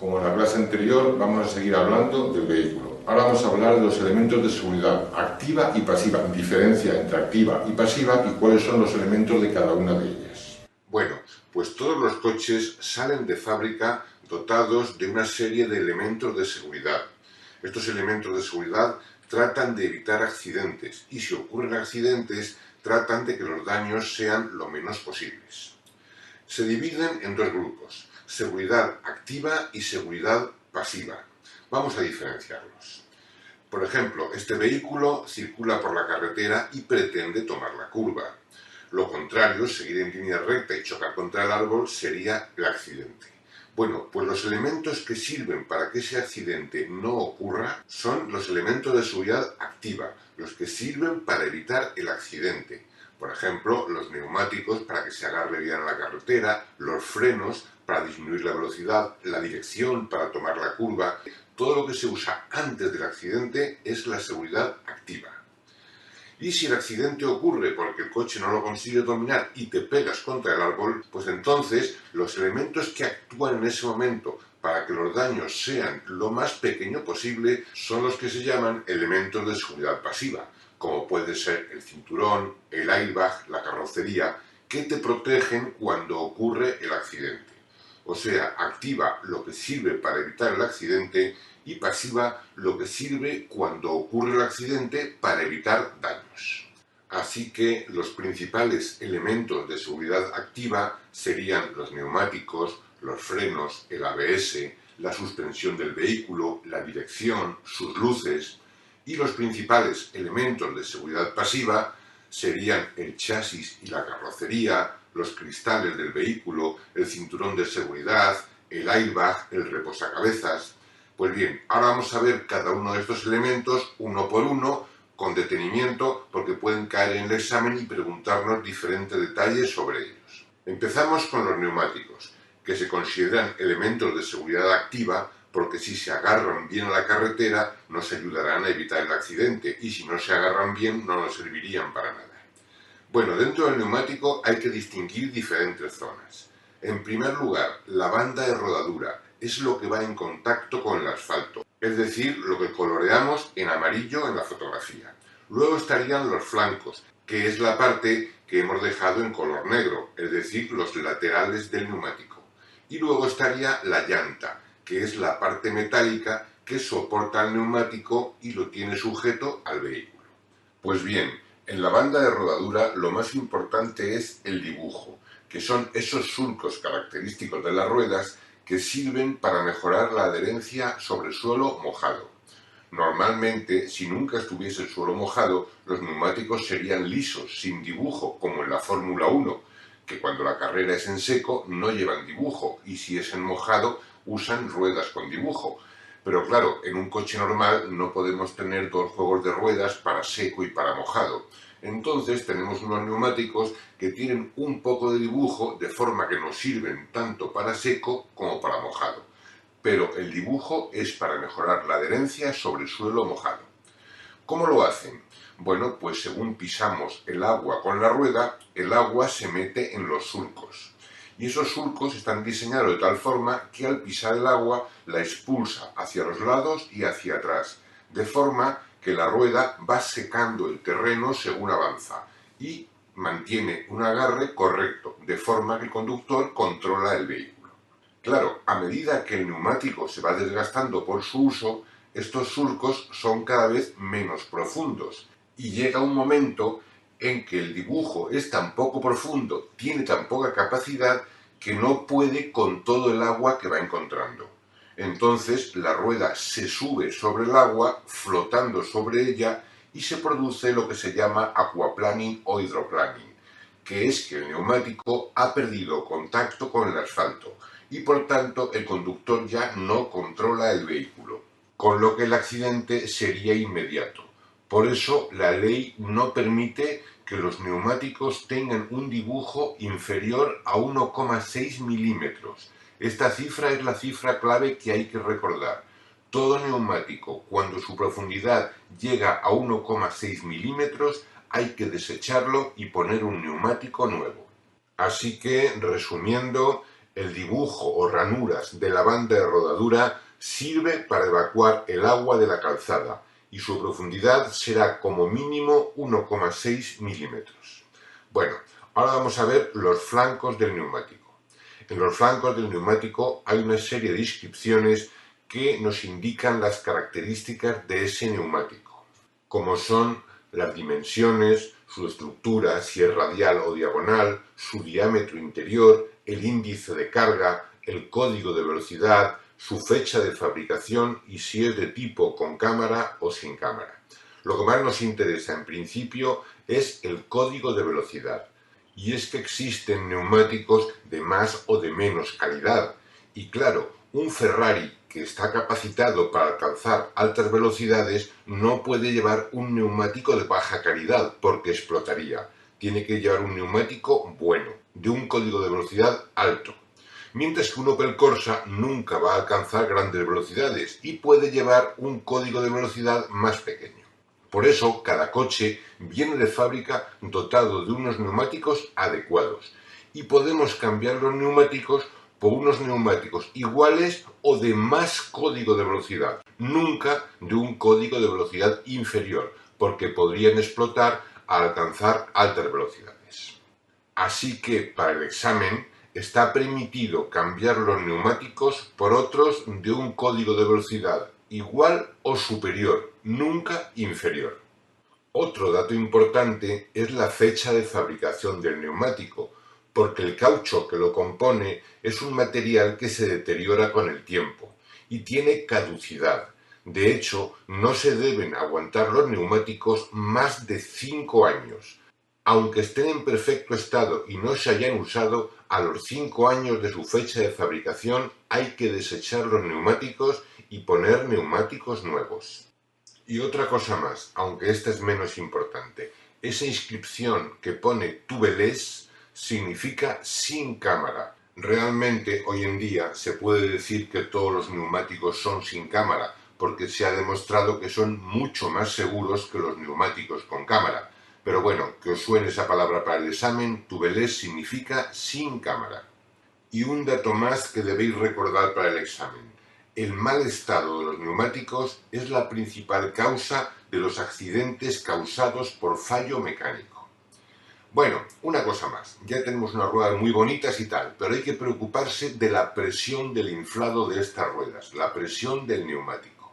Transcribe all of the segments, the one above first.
Como en la clase anterior, vamos a seguir hablando del vehículo. Ahora vamos a hablar de los elementos de seguridad activa y pasiva, diferencia entre activa y pasiva y cuáles son los elementos de cada una de ellas. Bueno, pues todos los coches salen de fábrica dotados de una serie de elementos de seguridad. Estos elementos de seguridad tratan de evitar accidentes y si ocurren accidentes tratan de que los daños sean lo menos posibles. Se dividen en dos grupos, seguridad activa y seguridad pasiva. Vamos a diferenciarlos. Por ejemplo, este vehículo circula por la carretera y pretende tomar la curva. Lo contrario, seguir en línea recta y chocar contra el árbol sería el accidente. Bueno, pues los elementos que sirven para que ese accidente no ocurra son los elementos de seguridad activa, los que sirven para evitar el accidente. Por ejemplo, los neumáticos para que se agarre bien a la carretera, los frenos para disminuir la velocidad, la dirección para tomar la curva. Todo lo que se usa antes del accidente es la seguridad activa. Y si el accidente ocurre porque el coche no lo consigue dominar y te pegas contra el árbol, pues entonces los elementos que actúan en ese momento para que los daños sean lo más pequeño posible son los que se llaman elementos de seguridad pasiva, como puede ser el cinturón, el airbag, la carrocería, que te protegen cuando ocurre el accidente. O sea, activa lo que sirve para evitar el accidente y pasiva lo que sirve cuando ocurre el accidente para evitar daños. Así que los principales elementos de seguridad activa serían los neumáticos, los frenos, el ABS, la suspensión del vehículo, la dirección, sus luces, y los principales elementos de seguridad pasiva serían el chasis y la carrocería, los cristales del vehículo, el cinturón de seguridad, el airbag, el reposacabezas. Pues bien, ahora vamos a ver cada uno de estos elementos uno por uno, con detenimiento, porque pueden caer en el examen y preguntarnos diferentes detalles sobre ellos. Empezamos con los neumáticos, que se consideran elementos de seguridad activa porque si se agarran bien a la carretera nos ayudarán a evitar el accidente y si no se agarran bien no nos servirían para nada. Bueno, dentro del neumático hay que distinguir diferentes zonas. En primer lugar, la banda de rodadura es lo que va en contacto con el asfalto, es decir, lo que coloreamos en amarillo en la fotografía. Luego estarían los flancos, que es la parte que hemos dejado en color negro, es decir, los laterales del neumático. Y luego estaría la llanta, que es la parte metálica que soporta el neumático y lo tiene sujeto al vehículo. Pues bien, en la banda de rodadura lo más importante es el dibujo, que son esos surcos característicos de las ruedas que sirven para mejorar la adherencia sobre suelo mojado. Normalmente, si nunca estuviese el suelo mojado, los neumáticos serían lisos, sin dibujo, como en la Fórmula 1, que cuando la carrera es en seco no llevan dibujo y si es en mojado usan ruedas con dibujo. Pero claro, en un coche normal no podemos tener dos juegos de ruedas para seco y para mojado. Entonces tenemos unos neumáticos que tienen un poco de dibujo de forma que nos sirven tanto para seco como para mojado. Pero el dibujo es para mejorar la adherencia sobre el suelo mojado. ¿Cómo lo hacen? Bueno, pues según pisamos el agua con la rueda, el agua se mete en los surcos. Y esos surcos están diseñados de tal forma que al pisar el agua la expulsa hacia los lados y hacia atrás, de forma que la rueda va secando el terreno según avanza y mantiene un agarre correcto, de forma que el conductor controla el vehículo. Claro, a medida que el neumático se va desgastando por su uso, estos surcos son cada vez menos profundos y llega un momento en que el dibujo es tan poco profundo, tiene tan poca capacidad que no puede con todo el agua que va encontrando. Entonces la rueda se sube sobre el agua, flotando sobre ella, y se produce lo que se llama aquaplaning o hidroplaning, que es que el neumático ha perdido contacto con el asfalto y por tanto el conductor ya no controla el vehículo, con lo que el accidente sería inmediato. Por eso la ley no permite que los neumáticos tengan un dibujo inferior a 1,6 milímetros. Esta cifra es la cifra clave que hay que recordar. Todo neumático, cuando su profundidad llega a 1,6 milímetros, hay que desecharlo y poner un neumático nuevo. Así que, resumiendo, el dibujo o ranuras de la banda de rodadura sirve para evacuar el agua de la calzada y su profundidad será como mínimo 1,6 milímetros. Bueno, ahora vamos a ver los flancos del neumático. En los flancos del neumático hay una serie de inscripciones que nos indican las características de ese neumático, como son las dimensiones, su estructura, si es radial o diagonal, su diámetro interior, el índice de carga, el código de velocidad, su fecha de fabricación y si es de tipo con cámara o sin cámara. Lo que más nos interesa en principio es el código de velocidad. Y es que existen neumáticos de más o de menos calidad. Y claro, un Ferrari que está capacitado para alcanzar altas velocidades no puede llevar un neumático de baja calidad porque explotaría. Tiene que llevar un neumático bueno, de un código de velocidad alto. Mientras que un Opel Corsa nunca va a alcanzar grandes velocidades y puede llevar un código de velocidad más pequeño. Por eso, cada coche viene de fábrica dotado de unos neumáticos adecuados y podemos cambiar los neumáticos por unos neumáticos iguales o de más código de velocidad, nunca de un código de velocidad inferior, porque podrían explotar al alcanzar altas velocidades. Así que para el examen está permitido cambiar los neumáticos por otros de un código de velocidad igual o superior, nunca inferior. Otro dato importante es la fecha de fabricación del neumático, porque el caucho que lo compone es un material que se deteriora con el tiempo y tiene caducidad. De hecho, no se deben aguantar los neumáticos más de 5 años. Aunque estén en perfecto estado y no se hayan usado, a los 5 años de su fecha de fabricación hay que desechar los neumáticos y poner neumáticos nuevos. Y otra cosa más, aunque esta es menos importante, esa inscripción que pone tubeless significa sin cámara. Realmente hoy en día se puede decir que todos los neumáticos son sin cámara, porque se ha demostrado que son mucho más seguros que los neumáticos con cámara. Pero bueno, que os suene esa palabra para el examen, tubeless significa sin cámara. Y un dato más que debéis recordar para el examen. El mal estado de los neumáticos es la principal causa de los accidentes causados por fallo mecánico. Bueno, una cosa más, ya tenemos unas ruedas muy bonitas y tal, pero hay que preocuparse de la presión del inflado de estas ruedas, la presión del neumático.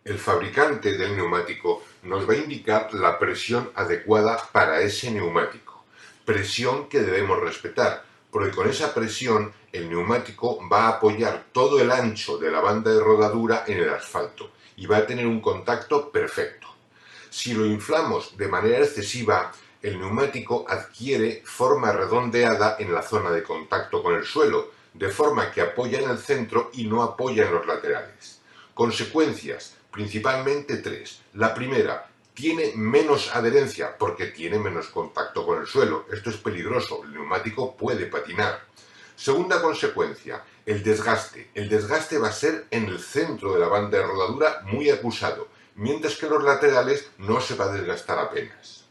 El fabricante del neumático nos va a indicar la presión adecuada para ese neumático, presión que debemos respetar, porque con esa presión el neumático va a apoyar todo el ancho de la banda de rodadura en el asfalto y va a tener un contacto perfecto. Si lo inflamos de manera excesiva, el neumático adquiere forma redondeada en la zona de contacto con el suelo, de forma que apoya en el centro y no apoya en los laterales. Consecuencias, principalmente 3. La primera, tiene menos adherencia porque tiene menos contacto con el suelo. Esto es peligroso, el neumático puede patinar. Segunda consecuencia, el desgaste. El desgaste va a ser en el centro de la banda de rodadura muy acusado, mientras que en los laterales no se va a desgastar apenas.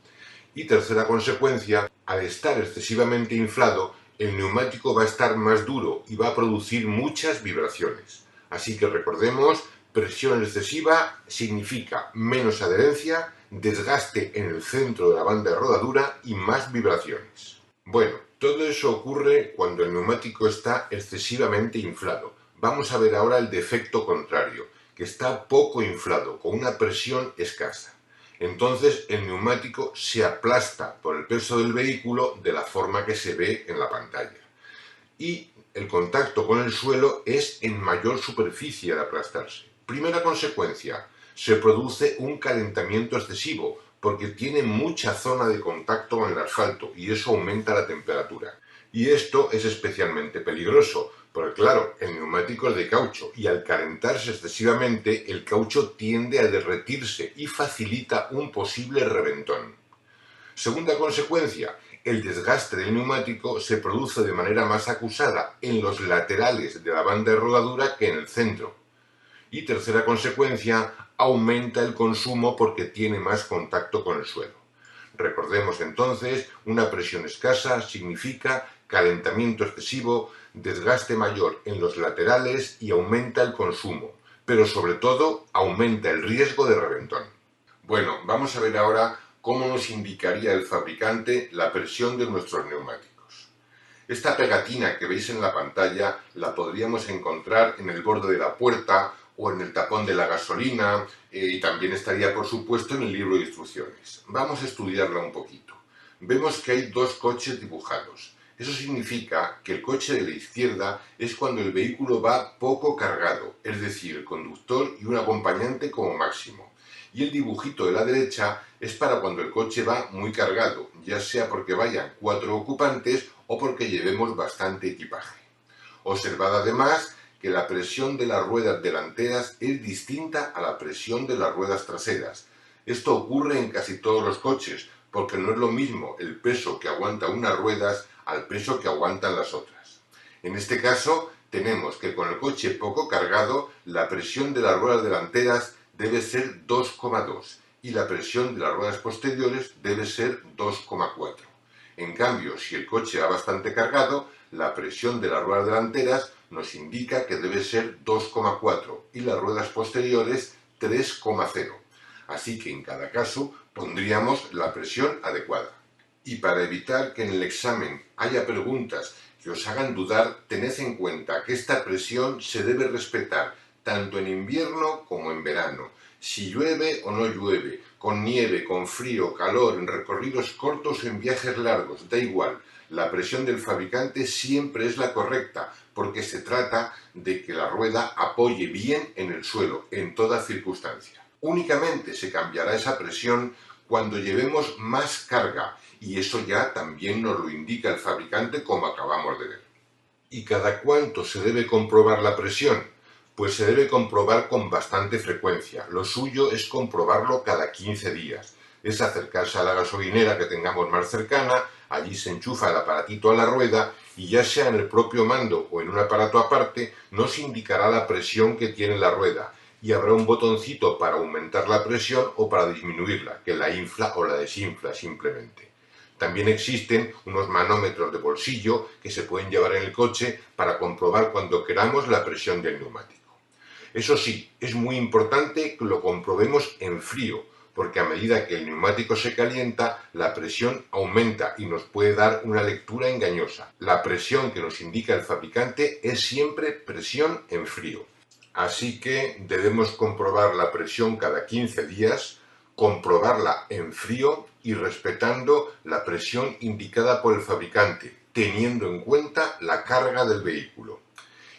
Y tercera consecuencia, al estar excesivamente inflado, el neumático va a estar más duro y va a producir muchas vibraciones. Así que recordemos, presión excesiva significa menos adherencia, desgaste en el centro de la banda de rodadura y más vibraciones. Bueno, todo eso ocurre cuando el neumático está excesivamente inflado. Vamos a ver ahora el defecto contrario, que está poco inflado, con una presión escasa. Entonces el neumático se aplasta por el peso del vehículo de la forma que se ve en la pantalla. Y el contacto con el suelo es en mayor superficie de aplastarse. Primera consecuencia, se produce un calentamiento excesivo porque tiene mucha zona de contacto con el asfalto y eso aumenta la temperatura. Y esto es especialmente peligroso, porque claro, el neumático es de caucho y al calentarse excesivamente el caucho tiende a derretirse y facilita un posible reventón. Segunda consecuencia, el desgaste del neumático se produce de manera más acusada en los laterales de la banda de rodadura que en el centro. Y tercera consecuencia, aumenta el consumo porque tiene más contacto con el suelo. Recordemos entonces, una presión escasa significa calentamiento excesivo, desgaste mayor en los laterales y aumenta el consumo, pero sobre todo aumenta el riesgo de reventón. Bueno, vamos a ver ahora cómo nos indicaría el fabricante la presión de nuestros neumáticos. Esta pegatina que veis en la pantalla la podríamos encontrar en el borde de la puerta o en el tapón de la gasolina y también estaría por supuesto en el libro de instrucciones. Vamos a estudiarla un poquito. Vemos que hay dos coches dibujados. Eso significa que el coche de la izquierda es cuando el vehículo va poco cargado, es decir, el conductor y un acompañante como máximo. Y el dibujito de la derecha es para cuando el coche va muy cargado, ya sea porque vayan 4 ocupantes o porque llevemos bastante equipaje. Observad además que la presión de las ruedas delanteras es distinta a la presión de las ruedas traseras. Esto ocurre en casi todos los coches, porque no es lo mismo el peso que aguanta unas ruedas al peso que aguantan las otras. En este caso, tenemos que con el coche poco cargado, la presión de las ruedas delanteras debe ser 2,2 y la presión de las ruedas posteriores debe ser 2,4. En cambio, si el coche va bastante cargado, la presión de las ruedas delanteras nos indica que debe ser 2,4 y las ruedas posteriores 3,0. Así que en cada caso pondríamos la presión adecuada. Y para evitar que en el examen haya preguntas que os hagan dudar, tened en cuenta que esta presión se debe respetar tanto en invierno como en verano, si llueve o no llueve, con nieve, con frío, calor, en recorridos cortos o en viajes largos, da igual. La presión del fabricante siempre es la correcta, porque se trata de que la rueda apoye bien en el suelo, en toda circunstancia. Únicamente se cambiará esa presión cuando llevemos más carga, y eso ya también nos lo indica el fabricante como acabamos de ver. ¿Y cada cuánto se debe comprobar la presión? Pues se debe comprobar con bastante frecuencia. Lo suyo es comprobarlo cada 15 días. Es acercarse a la gasolinera que tengamos más cercana, allí se enchufa el aparatito a la rueda y ya sea en el propio mando o en un aparato aparte, nos indicará la presión que tiene la rueda y habrá un botoncito para aumentar la presión o para disminuirla, que la infla o la desinfla simplemente. También existen unos manómetros de bolsillo que se pueden llevar en el coche para comprobar cuando queramos la presión del neumático. Eso sí, es muy importante que lo comprobemos en frío, porque a medida que el neumático se calienta, la presión aumenta y nos puede dar una lectura engañosa. La presión que nos indica el fabricante es siempre presión en frío. Así que debemos comprobar la presión cada 15 días, comprobarla en frío y respetando la presión indicada por el fabricante, teniendo en cuenta la carga del vehículo.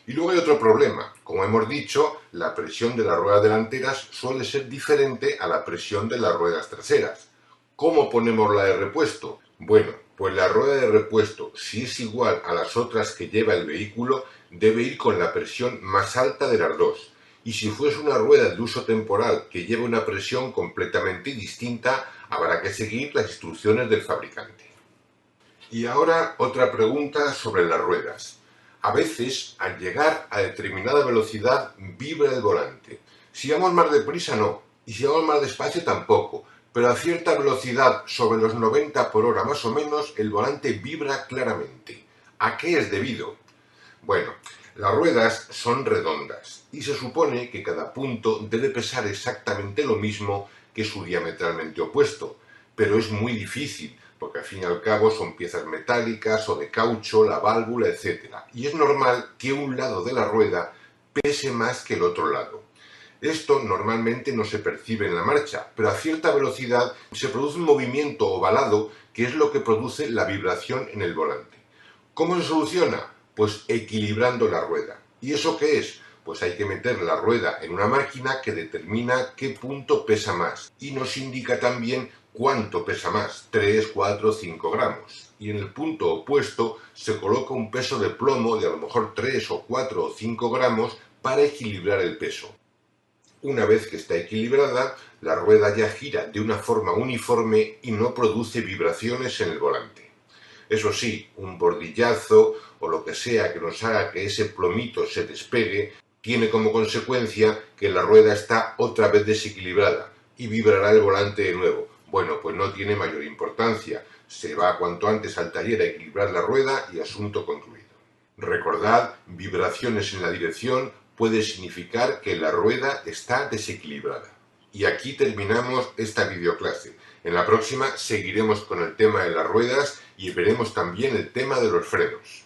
Y luego hay otro problema. Como hemos dicho, la presión de las ruedas delanteras suele ser diferente a la presión de las ruedas traseras. ¿Cómo ponemos la de repuesto? Bueno, pues la rueda de repuesto, si es igual a las otras que lleva el vehículo, debe ir con la presión más alta de las dos. Y si fuese una rueda de uso temporal que lleva una presión completamente distinta, habrá que seguir las instrucciones del fabricante. Y ahora otra pregunta sobre las ruedas. A veces, al llegar a determinada velocidad, vibra el volante. Si vamos más deprisa, no. Y si vamos más despacio, tampoco. Pero a cierta velocidad, sobre los 90 por hora más o menos, el volante vibra claramente. ¿A qué es debido? Bueno, las ruedas son redondas y se supone que cada punto debe pesar exactamente lo mismo que su diametralmente opuesto. Pero es muy difícil, porque al fin y al cabo son piezas metálicas o de caucho, la válvula, etc. Y es normal que un lado de la rueda pese más que el otro lado. Esto normalmente no se percibe en la marcha, pero a cierta velocidad se produce un movimiento ovalado que es lo que produce la vibración en el volante. ¿Cómo se soluciona? Pues equilibrando la rueda. ¿Y eso qué es? Pues hay que meter la rueda en una máquina que determina qué punto pesa más y nos indica también cuánto pesa más, 3, 4, 5 gramos. Y en el punto opuesto se coloca un peso de plomo de a lo mejor 3 o 4 o 5 gramos para equilibrar el peso. Una vez que está equilibrada, la rueda ya gira de una forma uniforme y no produce vibraciones en el volante. Eso sí, un bordillazo o lo que sea que nos haga que ese plomito se despegue, tiene como consecuencia que la rueda está otra vez desequilibrada y vibrará el volante de nuevo, Bueno, pues no tiene mayor importancia. Se va cuanto antes al taller a equilibrar la rueda y asunto concluido. Recordad, vibraciones en la dirección puede significar que la rueda está desequilibrada. Y aquí terminamos esta videoclase. En la próxima seguiremos con el tema de las ruedas y veremos también el tema de los frenos.